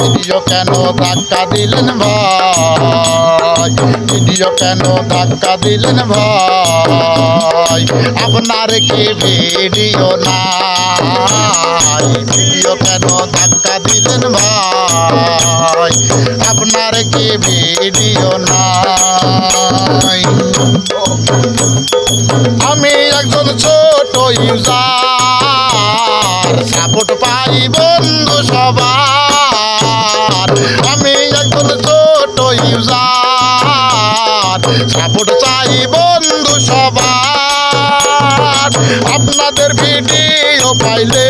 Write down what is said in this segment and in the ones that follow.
Video কেন ধাক্কা দিলেন ভাই, ভিডিও কেন ধাক্কা দিলেন ভাই, আপনার কি ভিডিও নাই, ভিডিও কেন ধাক্কা দিলেন ভাই, আপনার কি ভিডিও নাই। আমি একজন ছোট ইউজার, সাপোর্ট পাই বন্ধু সবার, আমি একজন ছোট ইউজার, সাপোর্ট চাই বন্ধু সবার। আপনাদের ভিডিও পাইলে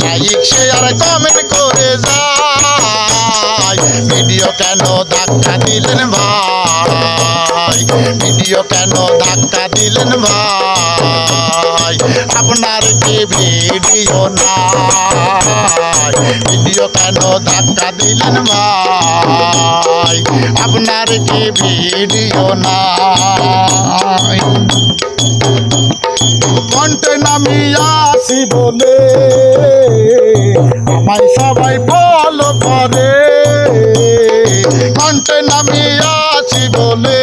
লাইক শেয়ার কমেন্ট করে যায়, ভিডিও কেন ধাক্কা দিলেন ভাই, ভিডিও কেন ধাক্কা দিলেন ভাই, আপনার কি ভিডিও নাই, ভিডিও কেন ধাক্কা দিলেন ভাই, আপনার কি ভিডিও নাই। কণ্ঠে নামি আসি বলে আমায় সবাই ফলো করে, কণ্ঠে নামি আসি বলে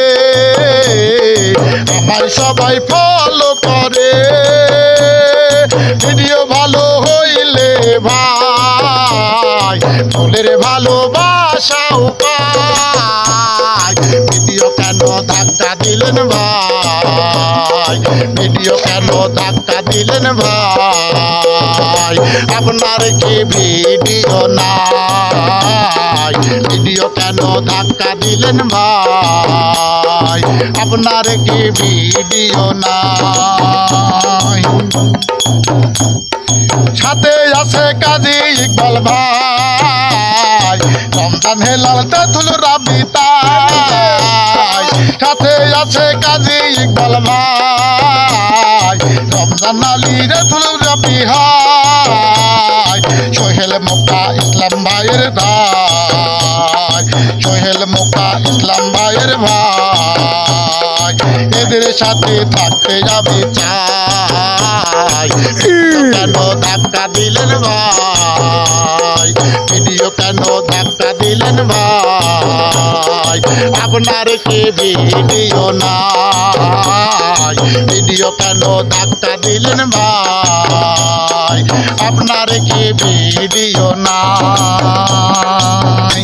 আমায় সবাই ফলো করে। ভিডিও ভালো হইলে ভাই ফুলের ভালোবাসাও পাই, ভিডিও কেন ধাক্কা দিলেন ভাই, ভিডিও কেন ধাক্কা দিলেন ভাই, আপনার কি ভিডিও নাই, ভিডিও কেন ধাক্কা দিলেন ভাই, আপনার কি ভিডিও নাই। সাথে আছে কাজী ইকবাল ভাই, রমজান হেলাল তেঁতুল রাবি তাই, সাথে আছে কাজী ইকবাল ভাই, রমজান আলী তেঁতুল রাবি হাই, সোহেল মোকা ইসলাম ভাইয়ের ভাই, সোহেল মোকা ইসলাম ভাইয়ের ভাই, এদের সাথে থাকতে যাবে চাই, কেন ধাক্কা দিলেন ভাই, ভিডিও কেন ধাক্কা দিলেন ভাই, আপনার কি ভিডিও নাই, ভিডিও কেন ধাক্কা দিলেন ভাই, আপনার কি ভিডিও নাই।